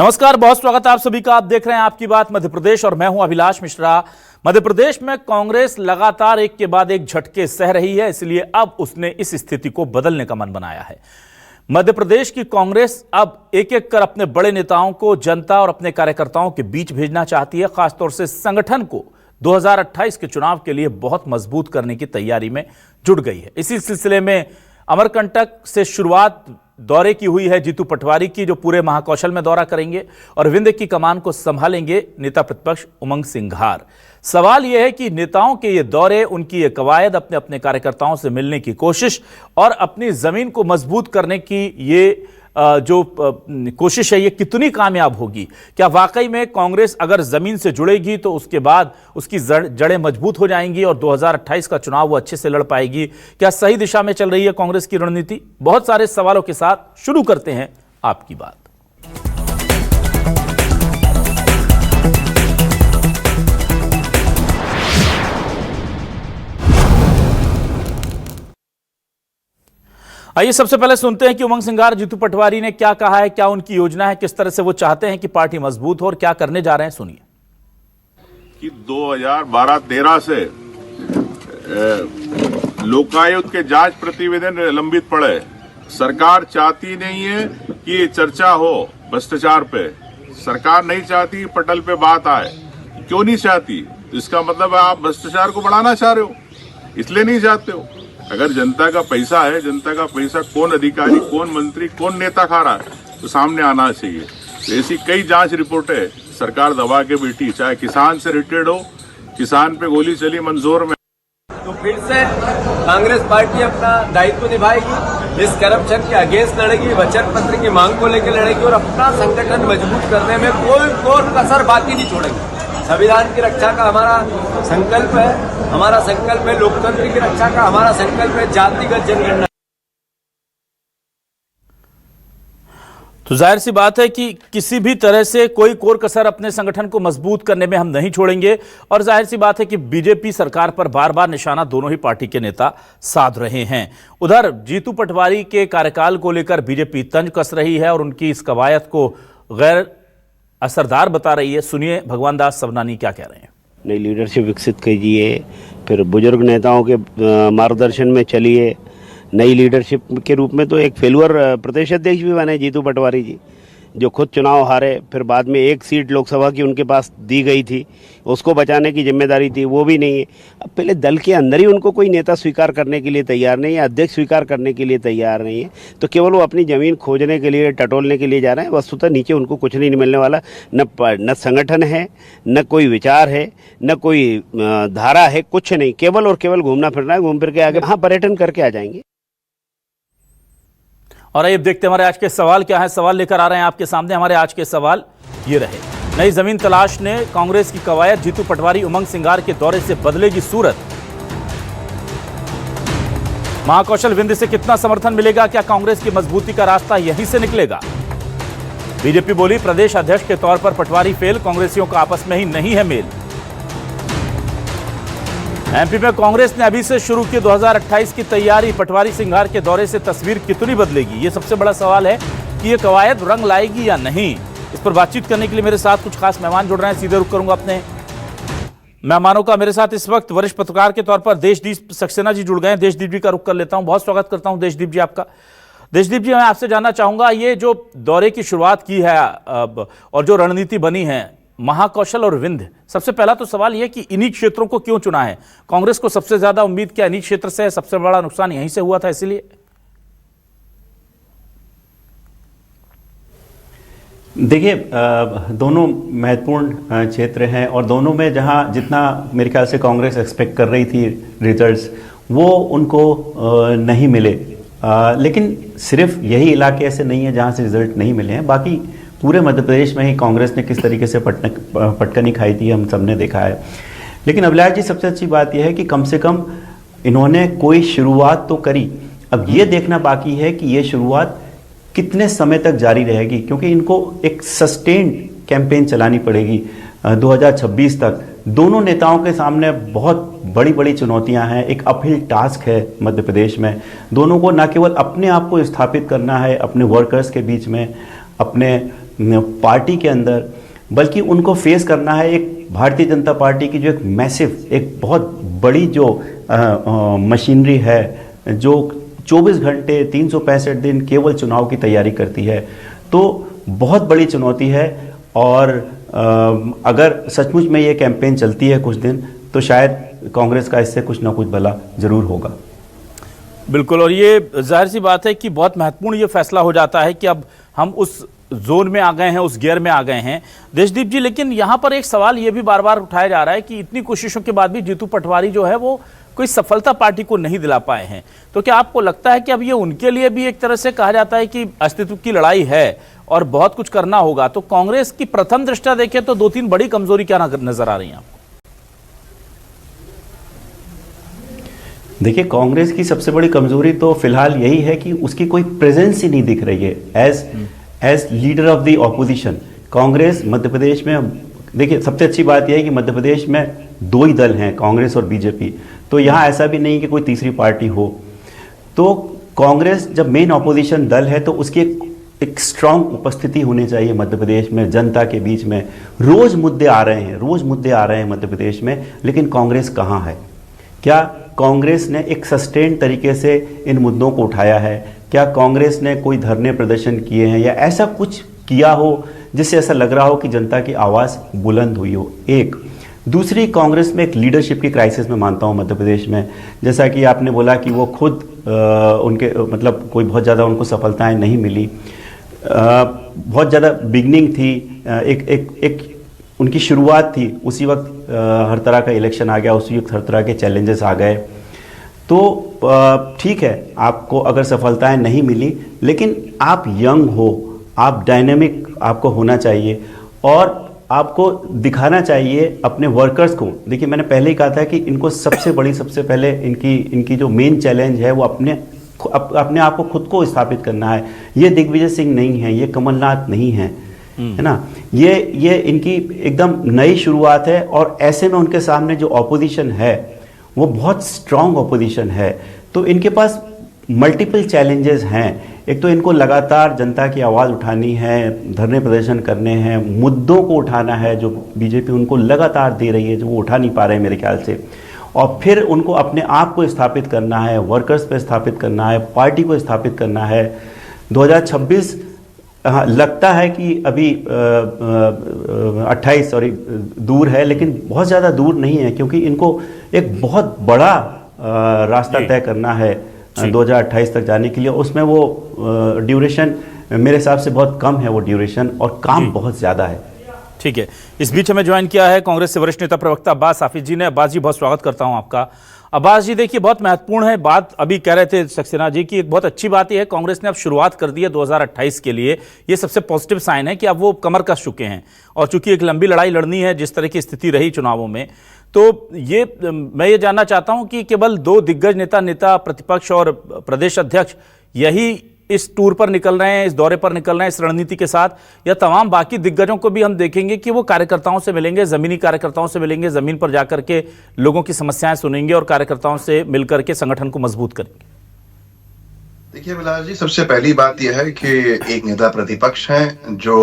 नमस्कार, बहुत स्वागत है आप सभी का। आप देख रहे हैं आपकी बात मध्य प्रदेश और मैं हूं अभिलाष मिश्रा। मध्य प्रदेश में कांग्रेस लगातार एक के बाद एक झटके सह रही है, इसलिए अब उसने इस स्थिति को बदलने का मन बनाया है। मध्य प्रदेश की कांग्रेस अब एक एक कर अपने बड़े नेताओं को जनता और अपने कार्यकर्ताओं के बीच भेजना चाहती है। खासतौर से संगठन को 2028 के चुनाव के लिए बहुत मजबूत करने की तैयारी में जुट गई है। इसी सिलसिले में अमरकंटक से शुरुआत दौरे की हुई है जीतू पटवारी की, जो पूरे महाकौशल में दौरा करेंगे और विंध्य की कमान को संभालेंगे नेता प्रतिपक्ष उमंग सिंघार। सवाल यह है कि नेताओं के ये दौरे, उनकी ये कवायद, अपने अपने कार्यकर्ताओं से मिलने की कोशिश और अपनी जमीन को मजबूत करने की ये जो कोशिश है, ये कितनी कामयाब होगी? क्या वाकई में कांग्रेस अगर जमीन से जुड़ेगी तो उसके बाद उसकी जड़ें मजबूत हो जाएंगी और 2028 का चुनाव वो अच्छे से लड़ पाएगी? क्या सही दिशा में चल रही है कांग्रेस की रणनीति? बहुत सारे सवालों के साथ शुरू करते हैं आपकी बात। आइए सबसे पहले सुनते हैं कि उमंग सिंघार जीतू पटवारी ने क्या कहा है, क्या उनकी योजना है, किस तरह से वो चाहते हैं कि पार्टी मजबूत हो और क्या करने जा रहे हैं, सुनिए। कि 2012-13 से लोकायुक्त के जांच प्रतिवेदन लंबित पड़े। सरकार चाहती नहीं है कि चर्चा हो भ्रष्टाचार पे। सरकार नहीं चाहती पटल पे बात आए। क्यों नहीं चाहती? इसका मतलब आप भ्रष्टाचार को बढ़ाना चाह रहे हो, इसलिए नहीं चाहते हो। अगर जनता का पैसा है, जनता का पैसा कौन अधिकारी, कौन मंत्री, कौन नेता खा रहा है, तो सामने आना चाहिए। तो ऐसी कई जांच रिपोर्टें सरकार दबा के बैठी, चाहे किसान से रिलेटेड हो, किसान पे गोली चली मंदसौर में। तो फिर से कांग्रेस पार्टी अपना दायित्व निभाएगी, इस करप्शन के अगेंस्ट लड़ेगी, वचन पत्र की मांग को लेकर लड़ेगी और अपना संगठन मजबूत करने में कोई कसर बाकी नहीं छोड़ेगी। संविधान की रक्षा का हमारा संकल्प है, हमारा संकल्प है लोकतंत्र की रक्षा का, हमारा संकल्प है जातिगत जनगणना। तो जाहिर सी बात है कि किसी भी तरह से कोई कोर कसर अपने संगठन को मजबूत करने में हम नहीं छोड़ेंगे। और जाहिर सी बात है कि बीजेपी सरकार पर बार बार निशाना दोनों ही पार्टी के नेता साध रहे हैं। उधर जीतू पटवारी के कार्यकाल को लेकर बीजेपी तंज कस रही है और उनकी इस कवायद को गैर असरदार बता रही है। सुनिए भगवान दास सबनानी क्या कह रहे हैं। नई लीडरशिप विकसित कीजिए, फिर बुजुर्ग नेताओं के मार्गदर्शन में चलिए। नई लीडरशिप के रूप में तो एक फेलुअर प्रदेश अध्यक्ष भी बने जीतू पटवारी जी, जो खुद चुनाव हारे, फिर बाद में एक सीट लोकसभा की उनके पास दी गई थी, उसको बचाने की जिम्मेदारी थी, वो भी नहीं है। अब पहले दल के अंदर ही उनको कोई नेता स्वीकार करने के लिए तैयार नहीं है, अध्यक्ष स्वीकार करने के लिए तैयार नहीं है, तो केवल वो अपनी ज़मीन खोजने के लिए, टटोलने के लिए जा रहे हैं। वस्तुतः नीचे उनको कुछ नहीं मिलने वाला। न संगठन है, न कोई विचार है, न कोई धारा है, कुछ नहीं। केवल और केवल घूमना फिरना है, घूम फिर के आगे हाँ पर्यटन करके आ जाएंगे। और आइए देखते हैं हमारे आज के सवाल क्या है। सवाल लेकर आ रहे हैं आपके सामने। हमारे आज के सवाल ये रहे। नई जमीन तलाश ने कांग्रेस की कवायद, जीतू पटवारी उमंग सिंघार के दौरे से बदलेगी सूरत। महाकौशल विंध्य से कितना समर्थन मिलेगा? क्या कांग्रेस की मजबूती का रास्ता यहीं से निकलेगा? बीजेपी बोली प्रदेश अध्यक्ष के तौर पर पटवारी फेल, कांग्रेसियों का आपस में ही नहीं है मेल। एमपी में कांग्रेस ने अभी से शुरू की 2028 की तैयारी, पटवारी सिंघार के दौरे से तस्वीर कितनी बदलेगी? ये सबसे बड़ा सवाल है कि ये कवायद रंग लाएगी या नहीं। इस पर बातचीत करने के लिए मेरे साथ कुछ खास मेहमान जुड़ रहे हैं। सीधे रुख करूंगा अपने मेहमानों का। मेरे साथ इस वक्त वरिष्ठ पत्रकार के तौर पर देशदीप सक्सेना जी जुड़ गए हैं। देशदीप जी का रुख कर लेता हूं। बहुत स्वागत करता हूं देशदीप जी आपका। देशदीप जी, मैं आपसे जानना चाहूंगा, ये जो दौरे की शुरुआत की है और जो रणनीति बनी है महाकौशल और विंध्य, सबसे पहला तो सवाल यह कि इन्हीं क्षेत्रों को क्यों चुना है? कांग्रेस को सबसे ज्यादा उम्मीद क्या इन्हीं क्षेत्र से है? सबसे बड़ा नुकसान यहीं से हुआ था, इसीलिए? देखिए, दोनों महत्वपूर्ण क्षेत्र हैं और दोनों में जहां जितना मेरे ख्याल से कांग्रेस एक्सपेक्ट कर रही थी रिजल्ट्स, वो उनको नहीं मिले। लेकिन सिर्फ यही इलाके ऐसे नहीं है जहां से रिजल्ट नहीं मिले हैं। बाकी पूरे मध्य प्रदेश में ही कांग्रेस ने किस तरीके से पटकनी खाई थी हम सबने देखा है। लेकिन अभिलाष जी, सबसे अच्छी बात यह है कि कम से कम इन्होंने कोई शुरुआत तो करी। अब ये देखना बाकी है कि ये शुरुआत कितने समय तक जारी रहेगी, क्योंकि इनको एक सस्टेन्ड कैंपेन चलानी पड़ेगी 2026 तक। दोनों नेताओं के सामने बहुत बड़ी बड़ी चुनौतियां हैं, एक अपहिल टास्क है मध्य प्रदेश में। दोनों को न केवल अपने आप को स्थापित करना है अपने वर्कर्स के बीच में, अपने पार्टी के अंदर, बल्कि उनको फेस करना है एक भारतीय जनता पार्टी की जो एक मैसिव, एक बहुत बड़ी जो मशीनरी है, जो 24 घंटे 365 दिन केवल चुनाव की तैयारी करती है। तो बहुत बड़ी चुनौती है, और अगर सचमुच में ये कैंपेन चलती है कुछ दिन, तो शायद कांग्रेस का इससे कुछ ना कुछ भला जरूर होगा। बिल्कुल, और ये जाहिर सी बात है कि बहुत महत्वपूर्ण ये फैसला हो जाता है कि अब हम उस जोन में आ गए हैं, उस गियर में आ गए हैं। देशदीप जी, लेकिन यहाँ पर एक सवाल ये भी बार बार उठाया जा रहा है कि इतनी कोशिशों के बाद भी जीतू पटवारी जो है वो कोई सफलता पार्टी को नहीं दिला पाए हैं। तो क्या आपको लगता है कि अब ये उनके लिए भी एक तरह से कहा जाता है कि अस्तित्व की लड़ाई है और बहुत कुछ करना होगा? तो कांग्रेस की प्रथम दृष्टया देखें तो 2-3 बड़ी कमजोरी क्या नजर आ रही हैं आपको? देखिए, कांग्रेस की सबसे बड़ी कमजोरी तो फिलहाल यही है कि उसकी कोई प्रेजेंस ही नहीं दिख रही है as leader of the opposition. Congress Madhya Pradesh में, देखिए सबसे अच्छी बात यह है कि मध्य प्रदेश में 2 ही दल हैं, कांग्रेस और बीजेपी। तो यहाँ ऐसा भी नहीं कि कोई तीसरी पार्टी हो। तो कांग्रेस जब मेन ऑपोजिशन दल है तो उसकी एक स्ट्रांग उपस्थिति होनी चाहिए मध्य प्रदेश में, जनता के बीच में। रोज मुद्दे आ रहे हैं मध्य प्रदेश में, लेकिन कांग्रेस कहाँ है? क्या कांग्रेस ने एक सस्टेन तरीके से इन मुद्दों को उठाया है? क्या कांग्रेस ने कोई धरने प्रदर्शन किए हैं या ऐसा कुछ किया हो जिससे ऐसा लग रहा हो कि जनता की आवाज़ बुलंद हुई हो? एक दूसरी, कांग्रेस में एक लीडरशिप की क्राइसिस में मानता हूं मध्य प्रदेश में। जैसा कि आपने बोला कि वो खुद उनके मतलब कोई बहुत ज़्यादा उनको सफलताएं नहीं मिली, बहुत ज़्यादा बिगनिंग थी, एक उनकी शुरुआत थी, उसी वक्त हर तरह का इलेक्शन आ गया, उसी वक्त हर तरह के चैलेंजेस आ गए। तो ठीक है, आपको अगर सफलताएं नहीं मिली, लेकिन आप यंग हो, आप डायनेमिक आपको होना चाहिए और आपको दिखाना चाहिए अपने वर्कर्स को। देखिए, मैंने पहले ही कहा था कि इनको सबसे पहले इनकी जो मेन चैलेंज है वो अपने आप को खुद को स्थापित करना है। ये दिग्विजय सिंह नहीं है, ये कमलनाथ नहीं है, है ना। ये इनकी एकदम नई शुरुआत है, और ऐसे में उनके सामने जो ऑपोजिशन है वो बहुत स्ट्रांग ऑपोजिशन है। तो इनके पास मल्टीपल चैलेंजेस हैं। एक तो इनको लगातार जनता की आवाज़ उठानी है, धरने प्रदर्शन करने हैं, मुद्दों को उठाना है जो बीजेपी उनको लगातार दे रही है, जो वो उठा नहीं पा रहे हैं मेरे ख्याल से। और फिर उनको अपने आप को स्थापित करना है, वर्कर्स पे स्थापित करना है, पार्टी को स्थापित करना है। 2026 लगता है कि अभी 28 दूर है, लेकिन बहुत ज़्यादा दूर नहीं है, क्योंकि इनको एक बहुत बड़ा रास्ता तय करना है 2028 तक जाने के लिए। उसमें वो ड्यूरेशन मेरे हिसाब से बहुत कम है, वो ड्यूरेशन, और काम बहुत ज़्यादा है। ठीक है, इस बीच हमें ज्वाइन किया है कांग्रेस से वरिष्ठ नेता प्रवक्ता अब्बास हाफिज जी ने। अब्बास जी, बहुत स्वागत करता हूं आपका। अब्बास जी, देखिए बहुत महत्वपूर्ण है बात अभी कह रहे थे सक्सेना जी की, एक बहुत अच्छी बात यह है कांग्रेस ने अब शुरुआत कर दी है 2028 के लिए। ये सबसे पॉजिटिव साइन है कि अब वो कमर कस चुके हैं, और चूंकि एक लंबी लड़ाई लड़नी है जिस तरह की स्थिति रही चुनावों में, तो मैं ये जानना चाहता हूं कि केवल 2 दिग्गज नेता प्रतिपक्ष और प्रदेश अध्यक्ष यही इस टूर पर निकल रहे हैं, इस दौरे पर निकल रहे हैं इस रणनीति के साथ, या तमाम बाकी दिग्गजों को भी हम देखेंगे कि वो कार्यकर्ताओं से मिलेंगे, जमीनी कार्यकर्ताओं से मिलेंगे, जमीन पर जाकर के लोगों की समस्याएं सुनेंगे और कार्यकर्ताओं से मिलकर के संगठन को मजबूत करेंगे? देखिए विलास जी, सबसे पहली बात यह है कि एक नेता प्रतिपक्ष हैं जो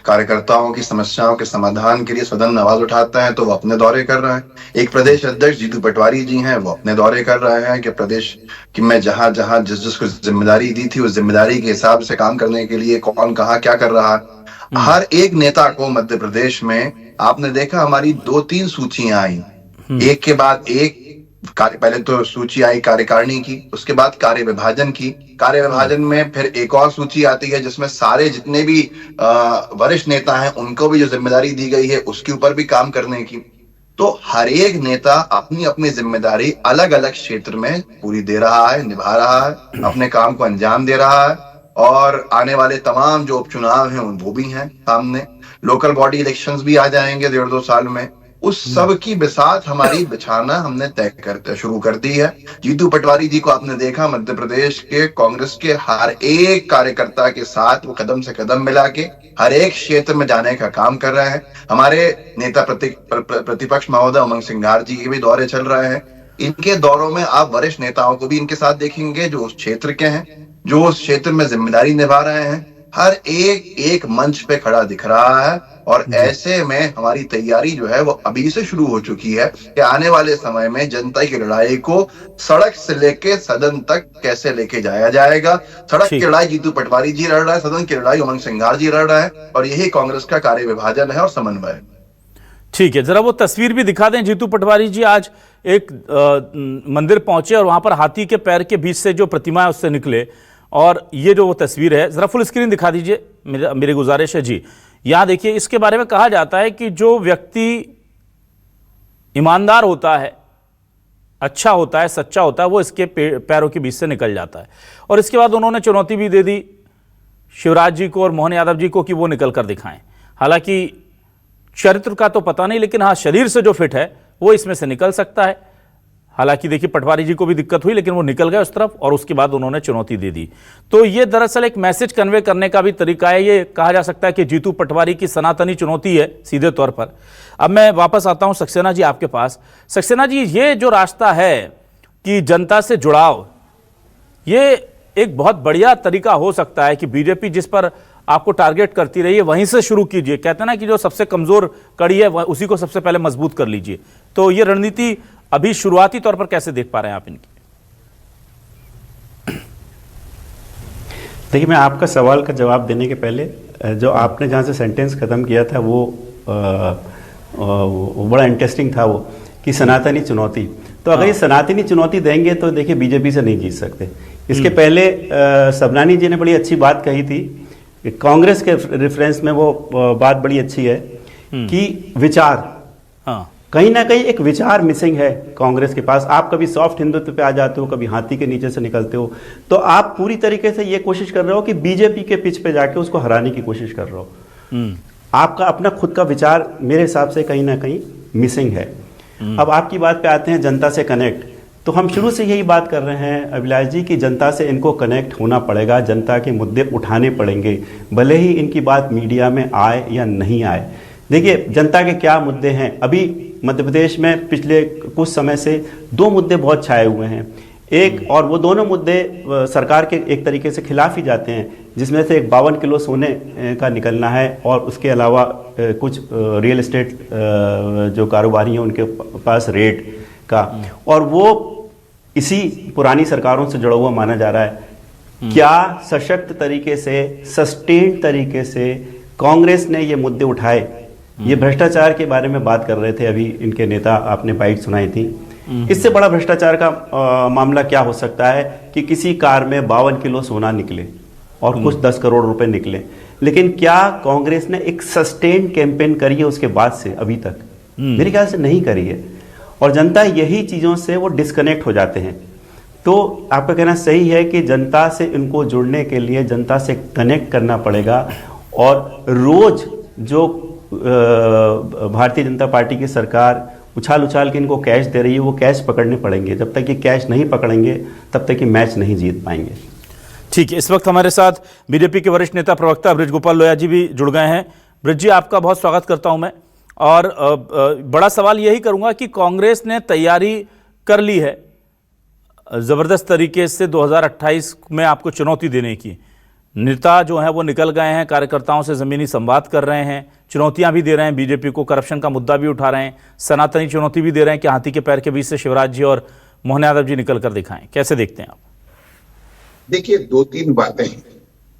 कार्यकर्ताओं की समस्याओं के समाधान के लिए सदन में आवाज उठाते हैं, तो वो अपने दौरे कर रहे हैं। एक प्रदेश अध्यक्ष जीतू पटवारी जी हैं, वो अपने दौरे कर रहे हैं कि प्रदेश की मैं जहां जहां जिसको जिम्मेदारी दी थी उस जिम्मेदारी के हिसाब से काम करने के लिए कौन कहाँ क्या कर रहा है। हर एक नेता को मध्य प्रदेश में आपने देखा, हमारी 2-3 सूचियां आई, एक के बाद एक। पहले तो सूची आई कार्यकारिणी की, उसके बाद कार्य विभाजन की, कार्य विभाजन में फिर एक और सूची आती है जिसमें सारे जितने भी वरिष्ठ नेता हैं उनको भी जो जिम्मेदारी दी गई है उसके ऊपर भी काम करने की। तो हर एक नेता अपनी अपनी जिम्मेदारी अलग अलग क्षेत्र में पूरी दे रहा है, निभा रहा है, अपने काम को अंजाम दे रहा है। और आने वाले तमाम जो उपचुनाव हैं वो भी हैं सामने, लोकल बॉडी इलेक्शंस भी आ जाएंगे 1.5-2 साल में। उस सब की बिसात हमारी बिछाना हमने तय शुरू कर दी है। जीतू पटवारी जी को आपने देखा, मध्य प्रदेश के कांग्रेस के हर एक कार्यकर्ता के साथ वो कदम से कदम मिला के हर एक क्षेत्र में जाने का काम कर रहे हैं। हमारे नेता प्रतिपक्ष महोदय उमंग सिंघार जी के भी दौरे चल रहे हैं। इनके दौरों में आप वरिष्ठ नेताओं को भी इनके साथ देखेंगे जो उस क्षेत्र के हैं, जो उस क्षेत्र में जिम्मेदारी निभा रहे हैं। हर एक मंच पे खड़ा दिख रहा है। और ऐसे में हमारी तैयारी जो है वो अभी से शुरू हो चुकी है कि आने वाले समय में जनता की लड़ाई को सड़क से लेके सदन तक कैसे लेके जाया जाएगा। सड़क की ठीक लड़ाई जीतू पटवारी जी लड़ रहा है, सदन की लड़ाई उमंग सिंघार जी लड़ रहा है, और यही कांग्रेस का कार्य विभाजन है और समन्वय। ठीक है, जरा वो तस्वीर भी दिखा दें। जीतू पटवारी जी आज एक मंदिर पहुंचे और वहां पर हाथी के पैर के बीच से जो प्रतिमा है उससे निकले, और ये जो वो तस्वीर है जरा फुल स्क्रीन दिखा दीजिए, मेरी गुजारिश है जी। यहां देखिए, इसके बारे में कहा जाता है कि जो व्यक्ति ईमानदार होता है, अच्छा होता है, सच्चा होता है, वो इसके पैरों के बीच से निकल जाता है। और इसके बाद उन्होंने चुनौती भी दे दी शिवराज जी को और मोहन यादव जी को कि वो निकल कर दिखाएं। हालांकि चरित्र का तो पता नहीं, लेकिन हाँ, शरीर से जो फिट है वो इसमें से निकल सकता है। हालांकि देखिए, पटवारी जी को भी दिक्कत हुई, लेकिन वो निकल गए उस तरफ, और उसके बाद उन्होंने चुनौती दे दी। तो ये दरअसल एक मैसेज कन्वे करने का भी तरीका है। ये कहा जा सकता है कि जीतू पटवारी की सनातनी चुनौती है सीधे तौर पर। अब मैं वापस आता हूं सक्सेना जी आपके पास। सक्सेना जी, ये जो रास्ता है कि जनता से जुड़ाव, ये एक बहुत बढ़िया तरीका हो सकता है कि बीजेपी जिस पर आपको टारगेट करती रही है वहीं से शुरू कीजिए। कहते हैं ना कि जो सबसे कमजोर कड़ी है उसी को सबसे पहले मजबूत कर लीजिए। तो ये रणनीति अभी शुरुआती तौर पर कैसे देख पा रहे हैं आप इनकी? देखिए, मैं आपका सवाल का जवाब देने के पहले जो आपने जहाँ से सेंटेंस खत्म किया था वो बड़ा इंटरेस्टिंग था, वो कि सनातनी चुनौती। तो अगर ये सनातनी चुनौती देंगे तो देखिए बीजेपी से नहीं जीत सकते। इसके पहले सबनानी जी ने बड़ी अच्छी बात कही थी, कांग्रेस के रेफरेंस में वो बात बड़ी अच्छी है कि विचार, हाँ, कहीं ना कहीं एक विचार मिसिंग है कांग्रेस के पास। आप कभी सॉफ्ट हिंदुत्व पे आ जाते हो, कभी हाथी के नीचे से निकलते हो, तो आप पूरी तरीके से ये कोशिश कर रहे हो कि बीजेपी के पिच पे जाके उसको हराने की कोशिश कर रहे हो। आपका अपना खुद का विचार मेरे हिसाब से कहीं ना कहीं मिसिंग है। अब आपकी बात पे आते हैं जनता से कनेक्ट। तो हम शुरू से यही बात कर रहे हैं अभिलाष जी कि जनता से इनको कनेक्ट होना पड़ेगा, जनता के मुद्दे उठाने पड़ेंगे, भले ही इनकी बात मीडिया में आए या नहीं आए। देखिए, जनता के क्या मुद्दे हैं। अभी मध्य प्रदेश में पिछले कुछ समय से दो मुद्दे बहुत छाए हुए हैं। एक, और वो दोनों मुद्दे सरकार के एक तरीके से खिलाफ ही जाते हैं, जिसमें से एक 52 किलो सोने का निकलना है, और उसके अलावा कुछ रियल एस्टेट जो कारोबारी हैं उनके पास रेट का, और वो इसी पुरानी सरकारों से जुड़ा हुआ माना जा रहा है। क्या सशक्त तरीके से, सस्टेन्ड तरीके से कांग्रेस ने ये मुद्दे उठाए? ये भ्रष्टाचार के बारे में बात कर रहे थे अभी इनके नेता, आपने बाइट सुनाई थी। इससे बड़ा भ्रष्टाचार का मामला क्या हो सकता है कि किसी कार में 52 किलो सोना निकले और कुछ 10 करोड़ रुपए निकले। लेकिन क्या कांग्रेस ने एक सस्टेन्ड कैंपेन करी है उसके बाद से अभी तक? मेरे ख्याल से नहीं करी है, और जनता यही चीज़ों से वो डिस्कनेक्ट हो जाते हैं। तो आपका कहना सही है कि जनता से इनको जुड़ने के लिए जनता से कनेक्ट करना पड़ेगा, और रोज जो भारतीय जनता पार्टी की सरकार उछाल उछाल के इनको कैश दे रही है वो कैश पकड़ने पड़ेंगे। जब तक ये कैश नहीं पकड़ेंगे तब तक ये मैच नहीं जीत पाएंगे। ठीक है, इस वक्त हमारे साथ बीजेपी के वरिष्ठ नेता प्रवक्ता ब्रिज गोपाल लोया जी भी जुड़ गए हैं। ब्रिज जी, आपका बहुत स्वागत करता हूं मैं, और बड़ा सवाल यही करूंगा कि कांग्रेस ने तैयारी कर ली है जबरदस्त तरीके से 2028 में आपको चुनौती देने की। नेता जो हैं वो निकल गए हैं, कार्यकर्ताओं से ज़मीनी संवाद कर रहे हैं, चुनौतियां भी दे रहे हैं बीजेपी को, करप्शन का मुद्दा भी उठा रहे हैं, सनातनी चुनौती भी दे रहे हैं कि हाथी के पैर के बीच से शिवराज जी और मोहन यादव जी निकल कर दिखाएं। कैसे देखते हैं आप? देखिए, 2-3 बातें हैं।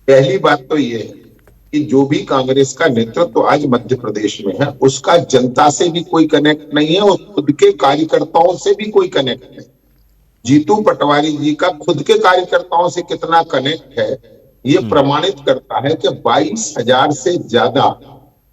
पहली बात तो ये है कि जो भी कांग्रेस का नेतृत्व आज मध्य प्रदेश में है उसका जनता से भी कोई कनेक्ट नहीं है, और खुद के कार्यकर्ताओं से भी कोई कनेक्ट नहीं। जीतू पटवारी जी का खुद के कार्यकर्ताओं से कितना कनेक्ट है ये प्रमाणित करता है कि 22,000 से ज्यादा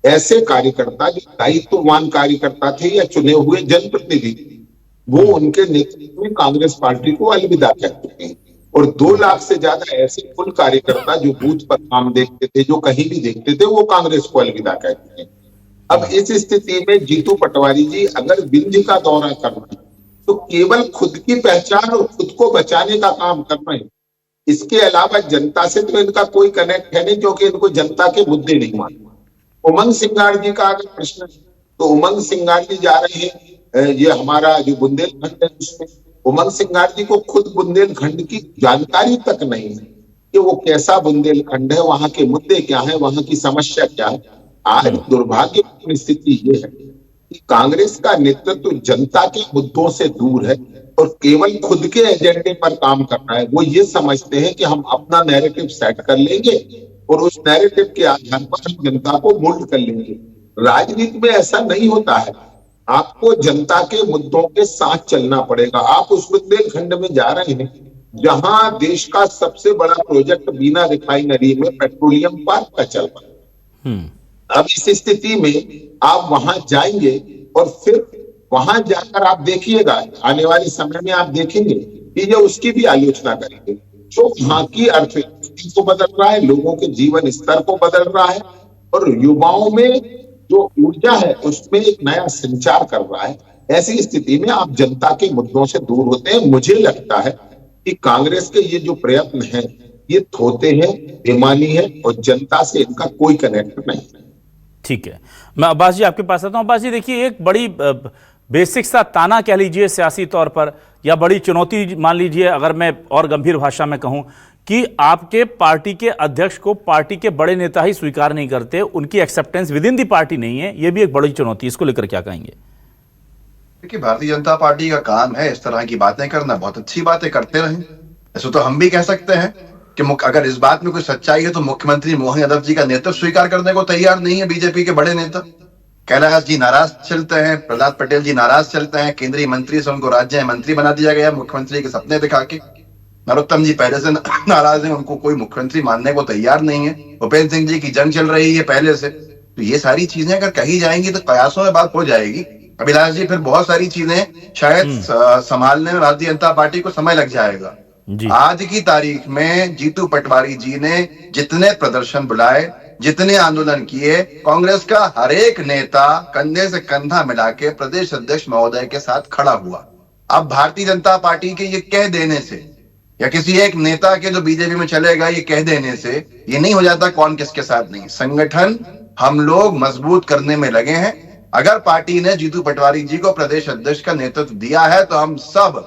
ऐसे कार्यकर्ता जो दायित्ववान कार्यकर्ता थे या चुने हुए जनप्रतिनिधि, वो उनके नेतृत्व में कांग्रेस पार्टी को अलविदा कह चुके हैं। और 2 लाख से ज्यादा ऐसे कुल कार्यकर्ता जो बूथ पर काम देखते थे, जो कहीं भी देखते थे, वो कांग्रेस को अलविदा कह चुके हैं। अब इस स्थिति में जीतू पटवारी जी अगर विंध्य का दौरा कर रहे हैं तो केवल खुद की पहचान और खुद को बचाने का काम कर रहे हैं। इसके अलावा जनता से तो इनका कोई कनेक्ट है नहीं, क्योंकि इनको जनता के मुद्दे नहीं मालूम। उमंग सिंघार जी का अगर प्रश्न, तो उमंग सिंघार जी जा रहे हैं, ये हमारा जो बुंदेलखंड है उसमें उमंग सिंघार जी को खुद बुंदेलखंड की जानकारी तक नहीं है कि वो कैसा बुंदेलखंड है, वहां के मुद्दे क्या है, वहां की समस्या क्या है। आज दुर्भाग्यपूर्ण स्थिति ये है कि कांग्रेस का नेतृत्व जनता के मुद्दों से दूर है और केवल खुद के एजेंडे पर काम कर रहा है। वो ये समझते हैं कि हम अपना नैरेटिव सेट कर लेंगे और उस नैरेटिव के आधार पर हम जनता को मोल्ड कर लेंगे। राजनीति में ऐसा नहीं होता है। आपको जनता के मुद्दों के साथ चलना पड़ेगा। आप उस बुंदेलखंड में जा रहे हैं जहां देश का सबसे बड़ा प्रोजेक्ट बीना रिफाइनरी में पेट्रोलियम पार्क का चल रहा है। अब इस स्थिति में आप वहां जाएंगे और फिर वहां जाकर आप देखिएगा, आने वाले समय में आप देखेंगे कि ये उसकी भी आलोचना करेंगे। जो वहां की अर्थव्यवस्था को बदल रहा है, लोगों के जीवन स्तर को बदल रहा है और युवाओं में जो ऊर्जा है उसमें एक नया संचार कर रहा है। ऐसी स्थिति में आप जनता के मुद्दों से दूर होते हैं। मुझे लगता है कि कांग्रेस के ये जो प्रयत्न हैं ये थोते हैं, बेमानी है और जनता से इनका कोई कनेक्ट नहीं है। ठीक है, मैं अब्बास जी आपके पास आता हूं। अब्बास जी देखिए, एक बड़ी बेसिक सा ताना कह लीजिए सियासी तौर पर, या बड़ी चुनौती मान लीजिए, अगर मैं और गंभीर भाषा में कहूं, कि आपके पार्टी के अध्यक्ष को पार्टी के बड़े नेता ही स्वीकार नहीं करते, उनकी acceptance with in the party नहीं है। यह भी एक बड़ी चुनौती, इसको लेकर क्या कहेंगे? देखिए, भारतीय जनता पार्टी का काम है इस तरह की बातें करना। बहुत अच्छी बातें करते रहें। ऐसे तो हम भी कह सकते हैं कि अगर इस बात में कोई सच्चाई है तो मुख्यमंत्री मोहन यादव जी का नेतृत्व स्वीकार करने को तैयार नहीं है बीजेपी के बड़े नेता। कैलाश जी नाराज चलते हैं, प्रहलाद पटेल जी नाराज चलते हैं, केंद्रीय मंत्री से उनको राज्य मंत्री बना दिया गया मुख्यमंत्री के सपने दिखा के। नरोत्तम जी पहले से नाराज हैं, उनको कोई मुख्यमंत्री मानने को तैयार नहीं है। भूपेंद्र सिंह जी की जंग चल रही है पहले से। तो ये सारी चीजें अगर कही जाएंगी तो कयासों में बात हो जाएगी। अभिलाष जी, फिर बहुत सारी चीजें शायद संभालने में भारतीय जनता पार्टी को समय लग जाएगा। आज की तारीख में जीतू पटवारी जी ने जितने प्रदर्शन बुलाए, जितने आंदोलन किए, कांग्रेस का हर एक नेता कंधे से कंधा मिला के प्रदेश अध्यक्ष महोदय के साथ खड़ा हुआ। अब भारतीय जनता पार्टी के ये कह देने से या किसी एक नेता के जो बीजेपी में चलेगा ये कह देने से ये नहीं हो जाता कौन किसके साथ नहीं। संगठन हम लोग मजबूत करने में लगे हैं। अगर पार्टी ने जीतू पटवारी जी को प्रदेश अध्यक्ष का नेतृत्व दिया है तो हम सब,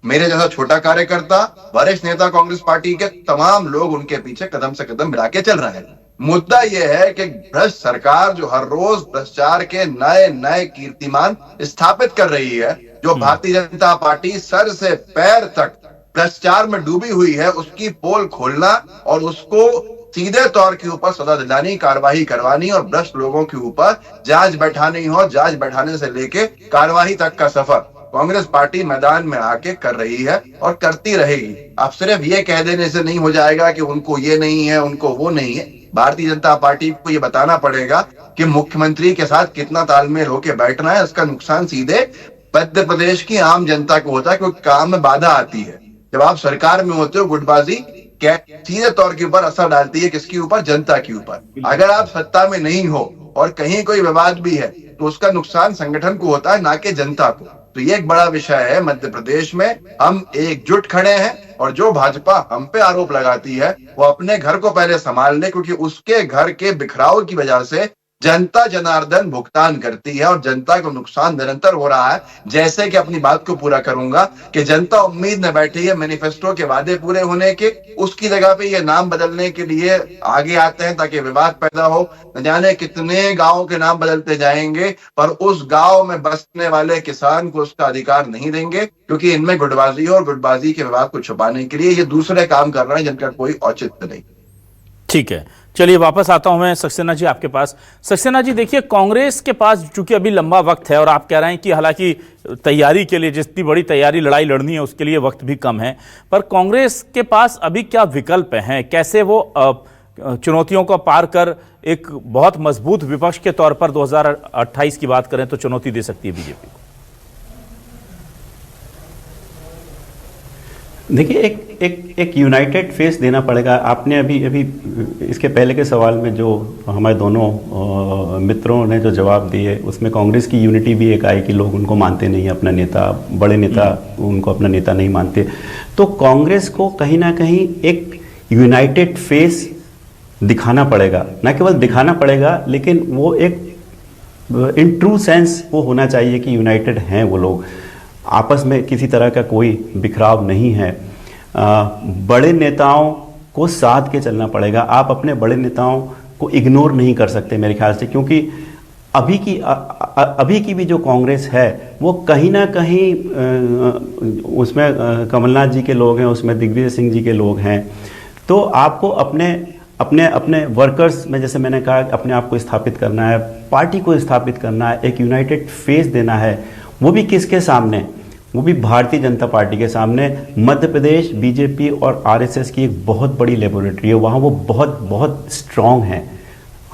मेरे जैसा छोटा कार्यकर्ता, वरिष्ठ नेता कांग्रेस पार्टी के तमाम लोग उनके पीछे कदम से कदम मिला के चल रहे हैं। मुद्दा यह है कि भ्रष्ट सरकार जो हर रोज भ्रष्टाचार के नए नए कीर्तिमान स्थापित कर रही है, जो भारतीय जनता पार्टी सर से पैर तक भ्रष्टाचार में डूबी हुई है, उसकी पोल खोलना और उसको सीधे तौर के ऊपर सजा दिलानी, कार्रवाई करवानी और भ्रष्ट लोगों के ऊपर जांच बैठानी हो, जांच बैठाने से लेके कार्रवाई तक का सफर कांग्रेस पार्टी मैदान में आके कर रही है और करती रहेगी। अब सिर्फ ये कह देने से नहीं हो जाएगा कि उनको ये नहीं है, उनको वो नहीं है। भारतीय जनता पार्टी को ये बताना पड़ेगा कि मुख्यमंत्री के साथ कितना तालमेल होकर बैठना है। इसका नुकसान सीधे मध्य प्रदेश की आम जनता को होता है, क्योंकि काम में बाधा आती है। जब आप सरकार में होते हो, गुटबाजी सीधे तौर के ऊपर असर डालती है किसके ऊपर? जनता के ऊपर। अगर आप सत्ता में नहीं हो और कहीं कोई विवाद भी है तो उसका नुकसान संगठन को होता है, ना कि जनता को। तो ये एक बड़ा विषय है। मध्य प्रदेश में हम एकजुट खड़े हैं और जो भाजपा हम पे आरोप लगाती है वो अपने घर को पहले संभाल ले, क्योंकि उसके घर के बिखराव की वजह से जनता जनार्दन भुगतान करती है और जनता को नुकसान निरंतर हो रहा है। जैसे कि अपनी बात को पूरा करूंगा कि जनता उम्मीद में बैठी है मैनिफेस्टो के वादे पूरे होने के, उसकी जगह पे ये नाम बदलने के लिए आगे आते हैं ताकि विवाद पैदा हो। न जाने कितने गांव के नाम बदलते जाएंगे, पर उस गांव में बसने वाले किसान को उसका अधिकार नहीं देंगे, क्योंकि इनमें गुटबाजी और गुटबाजी के विवाद को छुपाने के लिए ये दूसरे काम कर रहे हैं जिनका कोई औचित्य नहीं। ठीक है, चलिए वापस आता हूं मैं सक्सेना जी आपके पास। सक्सेना जी देखिए, कांग्रेस के पास चूंकि अभी लंबा वक्त है और आप कह रहे हैं कि हालांकि तैयारी के लिए जितनी बड़ी तैयारी लड़ाई लड़नी है उसके लिए वक्त भी कम है, पर कांग्रेस के पास अभी क्या विकल्प हैं? कैसे वो चुनौतियों को पार कर एक बहुत मजबूत विपक्ष के तौर पर 2028 की बात करें तो चुनौती दे सकती है बीजेपी को? देखिए, एक यूनाइटेड फेस देना पड़ेगा। आपने अभी इसके पहले के सवाल में जो हमारे दोनों मित्रों ने जो जवाब दिए उसमें कांग्रेस की यूनिटी भी एक आई कि लोग उनको मानते नहीं, अपना नेता, बड़े नेता उनको अपना नेता नहीं मानते। तो कांग्रेस को कहीं ना कहीं एक यूनाइटेड फेस दिखाना पड़ेगा। न केवल दिखाना पड़ेगा, लेकिन वो एक इन ट्रू सेंस वो होना चाहिए कि यूनाइटेड हैं वो लोग, आपस में किसी तरह का कोई बिखराव नहीं है। बड़े नेताओं को साथ के चलना पड़ेगा। आप अपने बड़े नेताओं को इग्नोर नहीं कर सकते मेरे ख्याल से, क्योंकि अभी की भी जो कांग्रेस है वो कहीं ना कहीं उसमें कमलनाथ जी के लोग हैं, उसमें दिग्विजय सिंह जी के लोग हैं। तो आपको अपने अपने अपने वर्कर्स में, जैसे मैंने कहा, अपने आप को स्थापित करना है, पार्टी को स्थापित करना है, एक यूनाइटेड फेस देना है। वो भी किसके सामने? वो भी भारतीय जनता पार्टी के सामने। मध्य प्रदेश बीजेपी और आरएसएस की एक बहुत बड़ी लेबोरेटरी है, वहाँ वो बहुत बहुत स्ट्रांग है।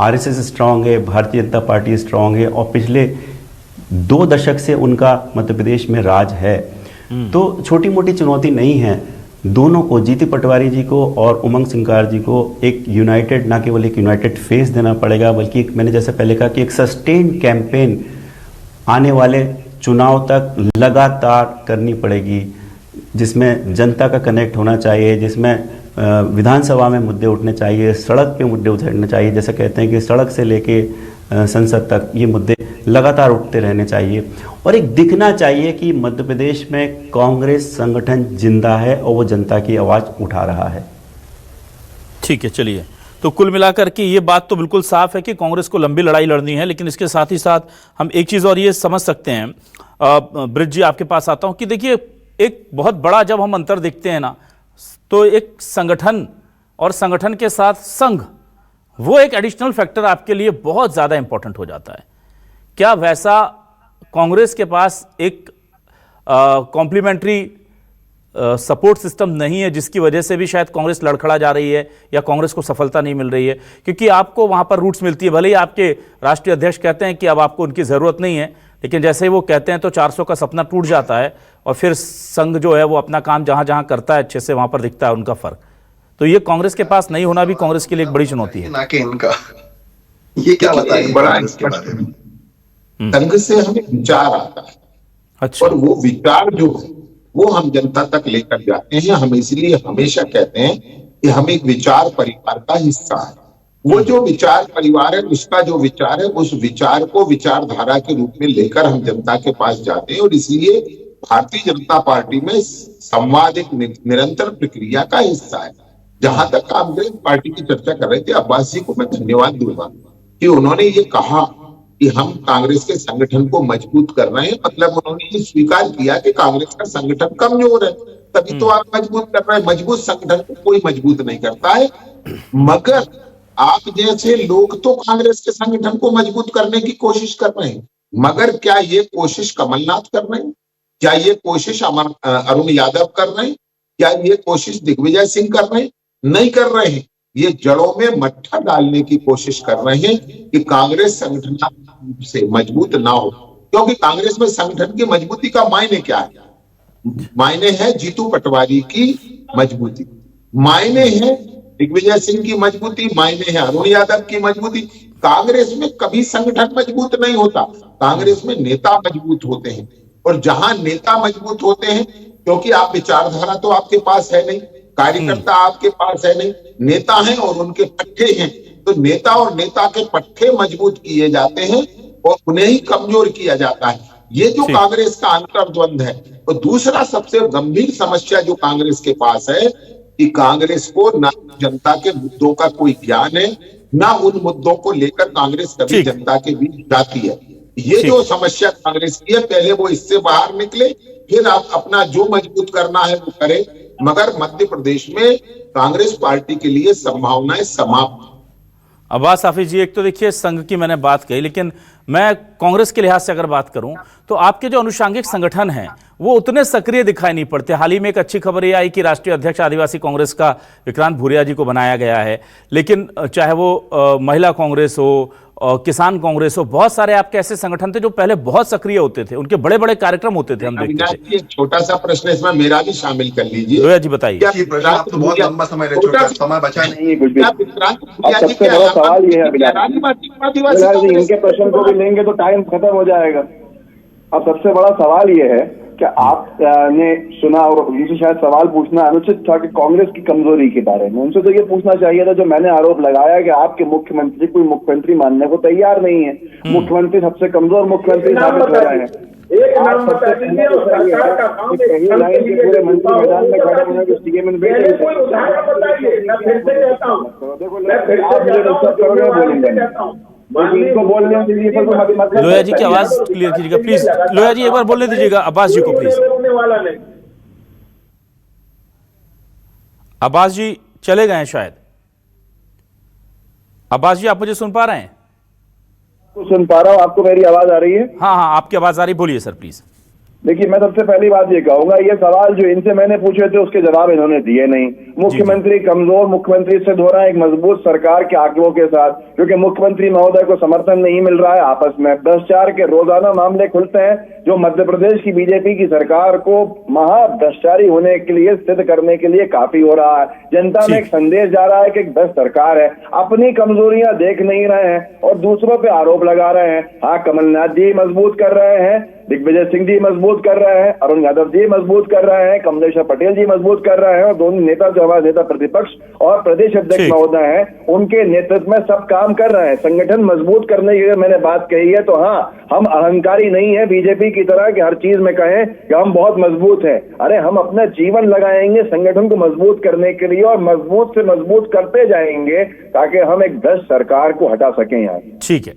आरएसएस स्ट्रांग है, भारतीय जनता पार्टी स्ट्रांग है, और पिछले 2 दशक से उनका मध्य प्रदेश में राज है। तो छोटी मोटी चुनौती नहीं है। दोनों को, जीतू पटवारी जी को और उमंग सिंघार जी को, एक यूनाइटेड, ना केवल एक यूनाइटेड फेस देना पड़ेगा, बल्कि मैंने जैसे पहले कहा कि एक सस्टेन्ड कैंपेन आने वाले चुनाव तक लगातार करनी पड़ेगी, जिसमें जनता का कनेक्ट होना चाहिए, जिसमें विधानसभा में मुद्दे उठने चाहिए, सड़क पे मुद्दे उठने चाहिए। जैसे कहते हैं कि सड़क से लेके संसद तक ये मुद्दे लगातार उठते रहने चाहिए, और एक दिखना चाहिए कि मध्य प्रदेश में कांग्रेस संगठन जिंदा है और वो जनता की आवाज़ उठा रहा है। ठीक है, चलिए, तो कुल मिलाकर के ये बात तो बिल्कुल साफ है कि कांग्रेस को लंबी लड़ाई लड़नी है, लेकिन इसके साथ ही साथ हम एक चीज़ और ये समझ सकते हैं, ब्रिज जी आपके पास आता हूँ, कि देखिए एक बहुत बड़ा जब हम अंतर देखते हैं ना, तो एक संगठन और संगठन के साथ संघ, वो एक एडिशनल फैक्टर आपके लिए बहुत ज़्यादा इंपॉर्टेंट हो जाता है। क्या वैसा कांग्रेस के पास एक कॉम्प्लीमेंट्री सपोर्ट सिस्टम नहीं है, जिसकी वजह से भी शायद कांग्रेस लड़खड़ा जा रही है या कांग्रेस को सफलता नहीं मिल रही है? क्योंकि आपको वहां पर रूट्स मिलती है, भले ही आपके राष्ट्रीय अध्यक्ष कहते हैं कि अब आपको उनकी ज़रूरत नहीं है, लेकिन जैसे ही वो कहते हैं तो 400 का सपना टूट जाता है, और फिर संघ जो है वो अपना काम जहां जहां करता है अच्छे से, वहां पर दिखता है उनका फर्क। तो ये कांग्रेस के पास नहीं होना भी कांग्रेस के लिए एक बड़ी चुनौती है। ना कि इनका, ये क्या बताइए बड़ा इसके बारे में? संघ से हमें विचार आता है, अच्छा, और वो विचार जो है वो हम जनता तक लेकर जाते हैं। हम इसलिए हमेशा कहते हैं कि हम एक विचार परिवार का हिस्सा है। वो जो विचार परिवार है, उसका जो विचार है, उस विचार को विचारधारा के रूप में लेकर हम जनता के पास जाते हैं, और इसलिए भारतीय जनता पार्टी में संवाद एक निरंतर प्रक्रिया का हिस्सा है। जहां तक कांग्रेस पार्टी की चर्चा कर रहे थे, अब्बास जी को मैं धन्यवाद दूंगा कि उन्होंने ये कहा कि हम कांग्रेस के संगठन को मजबूत कर रहे हैं। मतलब उन्होंने ये स्वीकार किया कि कांग्रेस का संगठन कमजोर है, तभी तो आप मजबूत कर रहे हैं। मजबूत संगठन को कोई मजबूत नहीं करता है, मगर आप जैसे लोग तो कांग्रेस के संगठन को मजबूत करने की कोशिश कर रहे हैं। मगर क्या ये कोशिश कमलनाथ कर रहे हैं? क्या ये कोशिश अरुण यादव कर रहे हैं? क्या ये कोशिश दिग्विजय सिंह कर रहे हैं? नहीं कर रहे हैं। ये जड़ों में मट्ठा डालने की कोशिश कर रहे हैं कि कांग्रेस संगठन से मजबूत ना हो, क्योंकि कांग्रेस में संगठन की मजबूती का मायने क्या है? मायने है जीतू पटवारी की मजबूती, मायने है दिग्विजय सिंह की मजबूती, मायने है अरुण यादव की मजबूती। कांग्रेस में कभी संगठन मजबूत नहीं होता, कांग्रेस में नेता मजबूत होते हैं। और जहां नेता मजबूत होते हैं, क्योंकि आप विचारधारा तो आपके पास है नहीं, कार्यकर्ता आपके पास है नहीं, नेता हैं और उनके पट्टे हैं, तो नेता और नेता के पट्टे मजबूत किए जाते हैं और उन्हें ही कमजोर किया जाता है। ये जो कांग्रेस का अंतर्द्वंद है। और दूसरा सबसे गंभीर समस्या जो कांग्रेस के पास है कि कांग्रेस को ना जनता के मुद्दों का कोई ज्ञान है, ना उन मुद्दों को लेकर कांग्रेस कभी जनता के बीच जाती है। ये जो समस्या कांग्रेस की है, पहले वो इससे बाहर निकले, फिर आप अपना जो मजबूत करना है वो करें। मगर मध्य प्रदेश में कांग्रेस पार्टी के लिए संभावनाएं समाप्त। अब्बास हाफिज जी, एक तो देखिए संघ की मैंने बात कही, लेकिन मैं कांग्रेस के लिहाज से अगर बात करूं तो आपके जो अनुषांगिक संगठन हैं वो उतने सक्रिय दिखाई नहीं पड़ते। हाल ही में एक अच्छी खबर ये आई कि राष्ट्रीय अध्यक्ष आदिवासी कांग्रेस का विक्रांत भूरिया जी को बनाया गया है, लेकिन चाहे वो महिला कांग्रेस हो, किसान कांग्रेस हो, बहुत सारे आपके ऐसे संगठन थे जो पहले बहुत सक्रिय होते थे, उनके बड़े बड़े कार्यक्रम होते थे, हम देखते थे। एक छोटा सा प्रश्न इसमें मेरा भी शामिल कर लीजिए। लोया जी बताइए। तो बहुत लंबा समय समय बचा नहीं। सबसे बड़ा सवाल ये है, इनके प्रश्न को भी लेंगे तो टाइम खत्म हो जाएगा। अब सबसे बड़ा सवाल ये है कि आपने सुना और उनसे शायद सवाल पूछना अनुचित था कि कांग्रेस की कमजोरी के बारे में। उनसे तो ये पूछना चाहिए था जो मैंने आरोप लगाया कि आपके मुख्यमंत्री कोई मुख्यमंत्री मानने को तैयार नहीं है। मुख्यमंत्री सबसे कमजोर मुख्यमंत्री साबित हो रहे हैं। एक नाम बता दीजिए और सरकार का काम एक लाइन के पूरे मंत्री मैदान में खड़े होने के स्टीके में बैठे कोई उदाहरण बताइए। मैं फिर से कहता हूँ, मैं फिर से कहता हूँ, इनको बोलने दीजिए। लोहिया जी की आवाज क्लियर कीजिएगा प्लीज। लोहिया जी एक बार बोलने दीजिएगा अब्बास जी को प्लीज। रोकने वाला नहीं। अब्बास जी चले गए हैं शायद। अब्बास जी आप मुझे सुन पा रहे हैं? तो सुन पा रहा हूँ, आपको मेरी आवाज आ रही है? हाँ हाँ आपकी आवाज आ रही, बोलिए सर प्लीज। देखिए, मैं सबसे पहली बात ये कहूंगा, ये सवाल जो इनसे मैंने पूछे थे उसके जवाब इन्होंने दिए नहीं। मुख्यमंत्री कमजोर, मुख्यमंत्री से हो रहा है एक मजबूत सरकार के आंकड़ों के साथ, क्योंकि मुख्यमंत्री महोदय को समर्थन नहीं मिल रहा है। आपस में भ्रष्टाचार के रोजाना मामले खुलते हैं, जो मध्य प्रदेश की बीजेपी की सरकार को महाभ्रष्टाचारी होने के लिए सिद्ध करने के लिए काफी हो रहा है। जनता में एक संदेश जा रहा है कि एक भ्रष्ट सरकार है, अपनी कमजोरियां देख नहीं रहे हैं और दूसरों पे आरोप लगा रहे हैं। हाँ, कमलनाथ जी मजबूत कर रहे हैं, दिग्विजय सिंह जी मजबूत कर रहे हैं, अरुण यादव जी मजबूत कर रहे हैं, कमलेश्वर पटेल जी मजबूत कर रहे हैं, और दोनों नेता जो हमारे नेता प्रतिपक्ष और प्रदेश अध्यक्ष महोदय हैं, उनके नेतृत्व में सब काम कर रहे हैं। संगठन मजबूत करने की मैंने बात कही है, तो हाँ, हम अहंकारी नहीं है बीजेपी की तरह कि हर चीज में कहें कि हम बहुत मजबूत हैं। अरे, हम अपना जीवन लगाएंगे संगठन को मजबूत करने के लिए और मजबूत से मजबूत करते जाएंगे ताकि हम एक भ्रष्ट सरकार को हटा सकें यहाँ। ठीक है,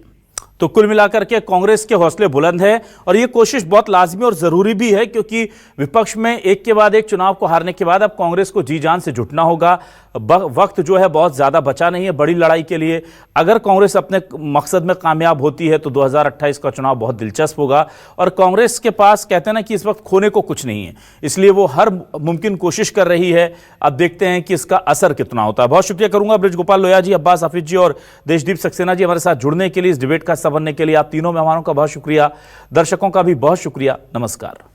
तो कुल मिलाकर के कांग्रेस के हौसले बुलंद है और ये कोशिश बहुत लाजमी और जरूरी भी है, क्योंकि विपक्ष में एक के बाद एक चुनाव को हारने के बाद अब कांग्रेस को जी जान से जुटना होगा। वक्त जो है बहुत ज्यादा बचा नहीं है बड़ी लड़ाई के लिए। अगर कांग्रेस अपने मकसद में कामयाब होती है तो 2028 का चुनाव बहुत दिलचस्प होगा और कांग्रेस के पास कहते हैं ना कि इस वक्त खोने को कुछ नहीं है, इसलिए वो हर मुमकिन कोशिश कर रही है। अब देखते हैं कि इसका असर कितना होता है। बहुत शुक्रिया करूंगा ब्रिज गोपाल लोहिया जी, अब्बास हफीज जी और देशदीप सक्सेना जी हमारे साथ जुड़ने के लिए, इस डिबेट का हिस्सा बनने के लिए। आप तीनों मेहमानों का बहुत शुक्रिया, दर्शकों का भी बहुत शुक्रिया। नमस्कार।